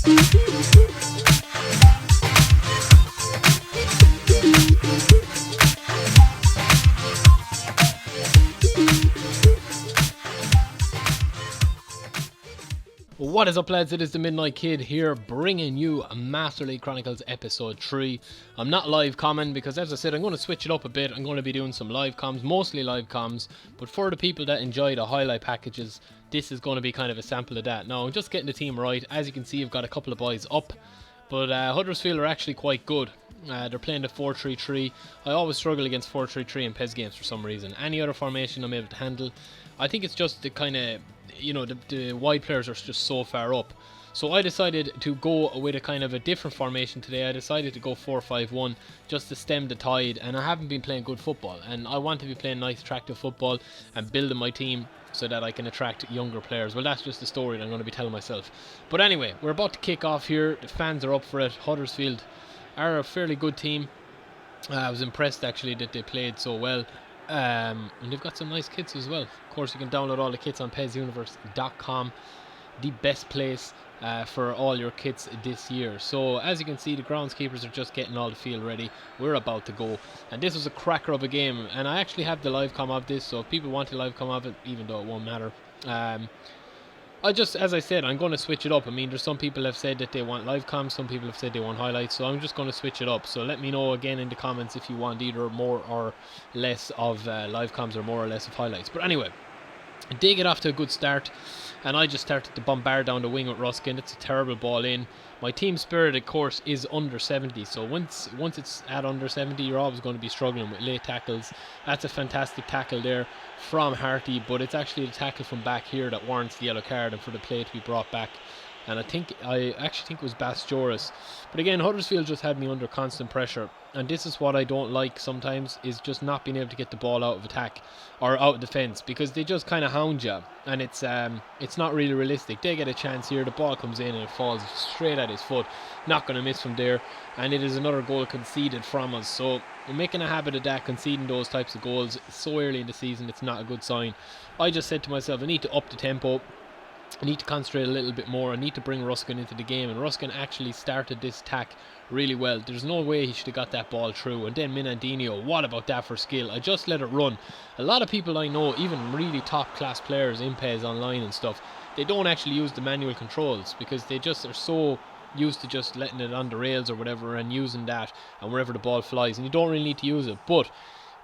What is up, lads? It is the Midnight Kid here, bringing you Master League Chronicles episode 3. I'm not live common because, as I said, I'm going to switch it up a bit. I'm going to be doing some live comms, mostly live comms, but for the people that enjoy the highlight packages, this is going to be kind of a sample of that. Now, I'm just getting the team right. As you can see, I've got a couple of boys up, but Huddersfield are actually quite good. They're playing the 4-3-3. I always struggle against 4-3-3 in PES games for some reason. Any other formation I'm able to handle. I think it's just the kind of, the wide players are just so far up. So I decided to go with a kind of a different formation today. I decided to go 4-5-1 just to stem the tide, and I haven't been playing good football, and I want to be playing nice attractive football and building my team so that I can attract younger players. Well, that's just the story that I'm going to be telling myself. But anyway, we're about to kick off here. The fans are up for it. Huddersfield are a fairly good team. I was impressed actually that they played so well. And they've got some nice kits as well. Of course, you can download all the kits on PESuniverse.com, the best place for all your kits this year. So as you can see, the groundskeepers are just getting all the field ready. We're about to go, and this was a cracker of a game, and I actually have the live com of this, so if people want the live com of it, even though it won't matter, as I said, I'm going to switch it up. I mean, there's some people have said that they want live comms, some people have said they want highlights, so I'm just going to switch it up. So let me know again in the comments if you want either more or less of live comms or more or less of highlights. But anyway, I did get off to a good start, and I just started to bombard down the wing with Ruskin. It's a terrible ball in. My team spirit, of course, is under 70, so once it's at under 70, you're always going to be struggling with late tackles. That's a fantastic tackle there from Harty, but it's actually the tackle from back here that warrants the yellow card and for the play to be brought back. And I actually think it was Bastjoris. But again, Huddersfield just had me under constant pressure, and this is what I don't like sometimes, is just not being able to get the ball out of attack or out of defence, because they just kind of hound you, and it's not really realistic. They get a chance here, the ball comes in and it falls straight at his foot, not going to miss from there, and it is another goal conceded from us. So we're making a habit of that, conceding those types of goals so early in the season. It's not a good sign. I just said to myself, I need to up the tempo. I need to concentrate a little bit more. I need to bring Ruskin into the game, and Ruskin actually started this attack really well. There's no way he should have got that ball through. And then Minandinho, what about that for skill? I just let it run. A lot of people I know, even really top class players in PES online and stuff, they don't actually use the manual controls because they just are so used to just letting it on the rails or whatever and using that and wherever the ball flies, and you don't really need to use it. But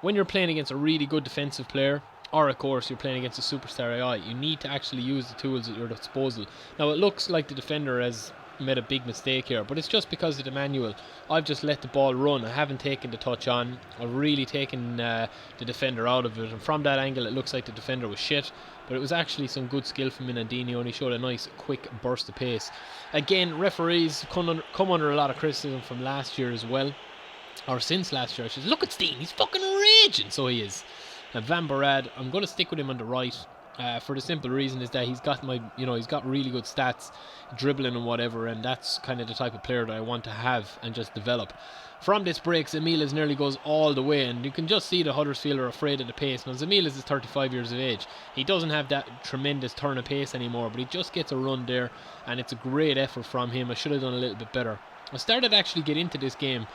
when you're playing against a really good defensive player, or of course you're playing against a superstar AI, you need to actually use the tools at your disposal. Now it looks like the defender has made a big mistake here, but it's just because of the manual. I've just let the ball run. I haven't taken the touch on. I've really taken the defender out of it, and from that angle it looks like the defender was shit, but it was actually some good skill from Minandinho, and he showed a nice quick burst of pace. Again, referees come under a lot of criticism from last year as well, or since last year I should say. Look at Steen, he's fucking raging, so he is. And Van Barad, I'm going to stick with him on the right for the simple reason is that he's got he's got really good stats, dribbling and whatever, and that's kind of the type of player that I want to have and just develop. From this break, Zemilas nearly goes all the way, and you can just see the Huddersfield are afraid of the pace. Now, Zemilas is 35 years of age. He doesn't have that tremendous turn of pace anymore, but he just gets a run there, and it's a great effort from him. I should have done a little bit better. I started to actually get into this game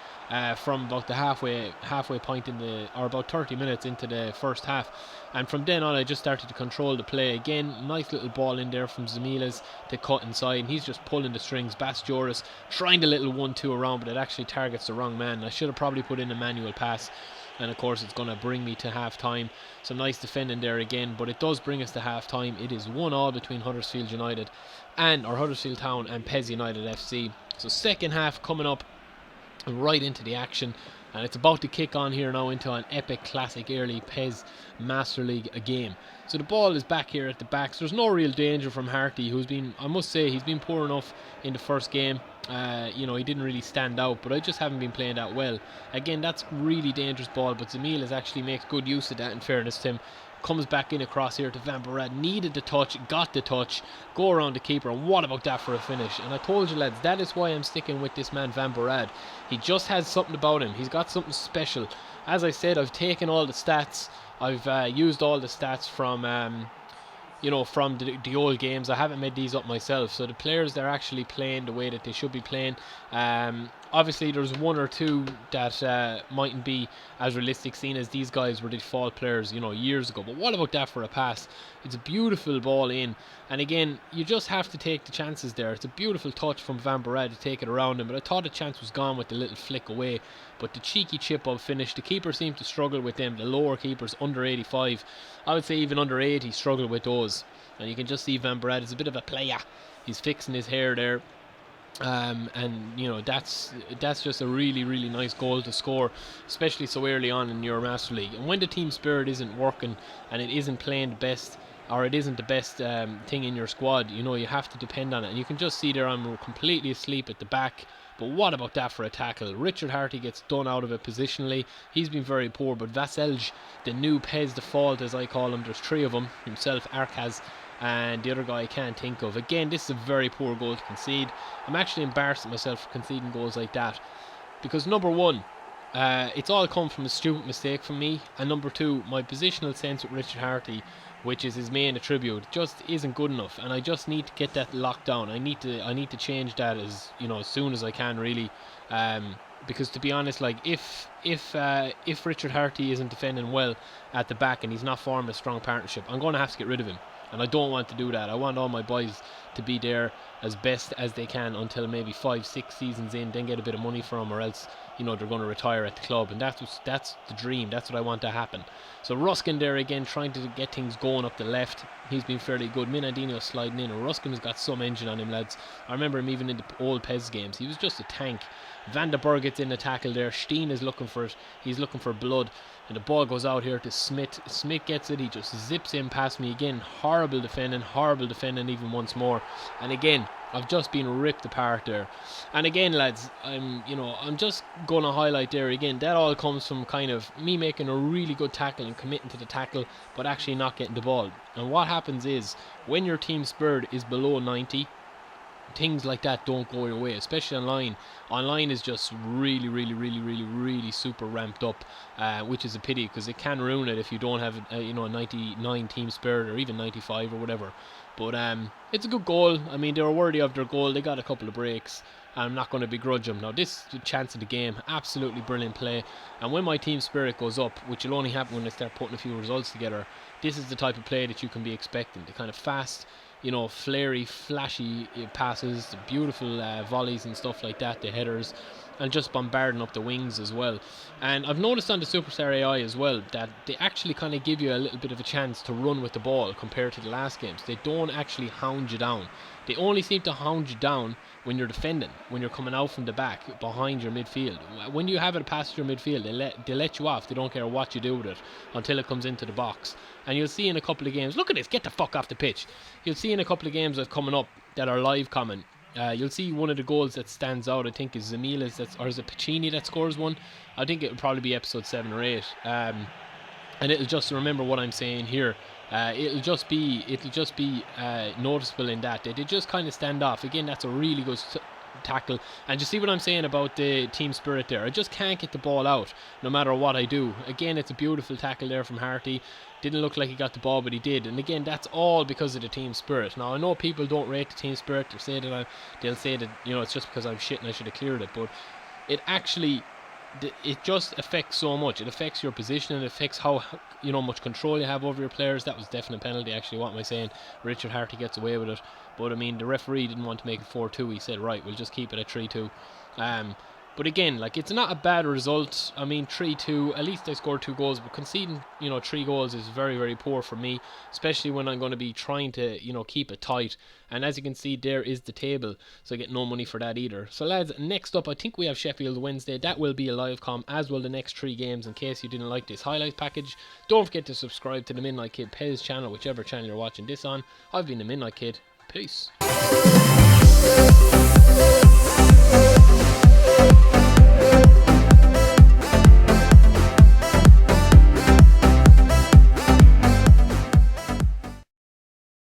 from about the halfway point or about 30 minutes into the first half, and from then on I just started to control the play. Again, nice little ball in there from Zemilas to cut inside, and he's just pulling the strings. Bastjoris trying the little 1-2 around, but it actually targets the wrong man. I should have probably put in a manual pass, and of course it's going to bring me to half time. Some nice defending there again, but it does bring us to half time. It is 1-1 between Huddersfield Town and PES United FC. So second half coming up, right into the action, and it's about to kick on here now into an epic classic early PES Master League game. So the ball is back here at the back, so there's no real danger from Harty, who's been, I must say, he's been poor enough in the first game. He didn't really stand out, but I just haven't been playing that well. Again, that's really dangerous ball, but Zemilas actually makes good use of that, in fairness to him. Comes back in across here to Van Barad, needed the touch, got the touch, go around the keeper, and what about that for a finish? And I told you, lads, that is why I'm sticking with this man Van Barad. He just has something about him. He's got something special. As I said, I've taken all the stats. I've used all the stats from from the old games. I haven't made these up myself, so the players, they're actually playing the way that they should be playing. Obviously there's one or two that mightn't be as realistic, seen as these guys were the default players years ago, but what about that for a pass? It's a beautiful ball in, and again, you just have to take the chances there. It's a beautiful touch from Van Barad to take it around him, but I thought the chance was gone with the little flick away. But the cheeky chip-up finish, the keeper seemed to struggle with them. The lower keepers, under 85, I would say even under 80, struggle with those. And you can just see Van Barad is a bit of a player. He's fixing his hair there. And that's just a really, really nice goal to score, especially so early on in your Master League. And when the team spirit isn't working and it isn't playing the best, or it isn't the best thing in your squad, you have to depend on it. And you can just see there I'm completely asleep at the back. But what about that for a tackle? Richard Harty gets done out of it positionally. He's been very poor, but Vaselj, the new PES default as I call him, there's three of them, himself, Arkaz, and the other guy I can't think of. Again, this is a very poor goal to concede. I'm actually embarrassed at myself for conceding goals like that, because number one, it's all come from a stupid mistake from me, and number two, my positional sense with Richard Harty, which is his main attribute, just isn't good enough, and I just need to get that locked down. I need to change that as soon as I can, really, because to be honest, like if Richard Harty isn't defending well at the back and he's not forming a strong partnership, I'm going to have to get rid of him. And I don't want to do that. I want all my boys to be there as best as they can until maybe 5-6 seasons in, then get a bit of money for them, or else they're going to retire at the club. And that's the dream. That's what I want to happen. So Ruskin there again, trying to get things going up the left. He's been fairly good. Minadino sliding in, and Ruskin has got some engine on him, lads. I remember him even in the old PES games. He was just a tank. Van der Berg gets in the tackle there. Steen is looking for it. He's looking for blood. And the ball goes out here to Smith. Smith gets it. He just zips in past me again. Horrible defending even once more. And again, I've just been ripped apart there. And again, lads, I'm just going to highlight there again, that all comes from kind of me making a really good tackle and committing to the tackle, but actually not getting the ball. And what happens is, when your team spirit is below 90, things like that don't go your way, especially online. Online is just really, really, really, really, really super ramped up, which is a pity, because it can ruin it if you don't have a 99 team spirit, or even 95 or whatever. But it's a good goal. I mean, they were worthy of their goal. They got a couple of breaks, and I'm not going to begrudge them. Now, this is the chance of the game. Absolutely brilliant play. And when my team spirit goes up, which will only happen when they start putting a few results together, this is the type of play that you can be expecting. The kind of fast, flary, flashy passes, the beautiful volleys and stuff like that, the headers, and just bombarding up the wings as well. And I've noticed on the Superstar AI as well that they actually kind of give you a little bit of a chance to run with the ball compared to the last games. They don't actually hound you down. They only seem to hound you down when you're defending, when you're coming out from the back behind your midfield. When you have it past your midfield, they let you off. They don't care what you do with it until it comes into the box. And you'll see in a couple of games, look at this, get the fuck off the pitch. You'll see in a couple of games that are coming up that are live comment. You'll see one of the goals that stands out, I think, is Zamila's, or is it Pacini that scores one? I think it would probably be episode 7 or 8. And it'll just, remember what I'm saying here, it'll just be noticeable in that they just kind of stand off. Again, that's a really good tackle. And you see what I'm saying about the team spirit there. I just can't get the ball out no matter what I do. Again, it's a beautiful tackle there from Harty. Didn't look like he got the ball, but he did. And again, that's all because of the team spirit. Now, I know people don't rate the team spirit. They'll say that it's just because I'm shit and I should have cleared it. But it actually, it just affects so much. It affects your position, and it affects how much control you have over your players. That was definitely a penalty, actually. What am I saying? Richard Harty gets away with it. But I mean, the referee didn't want to make it 4-2. He said, right, we'll just keep it at 3-2. But again, like, it's not a bad result. I mean, 3-2, at least I scored 2 goals, but conceding 3 goals is very, very poor for me, especially when I'm going to be trying to keep it tight. And as you can see, there is the table, so I get no money for that either. So lads, next up, I think we have Sheffield Wednesday. That will be a live com, as will the next 3 games, in case you didn't like this highlights package. Don't forget to subscribe to the Midnight Kid PES channel, whichever channel you're watching this on. I've been the Midnight Kid. Peace.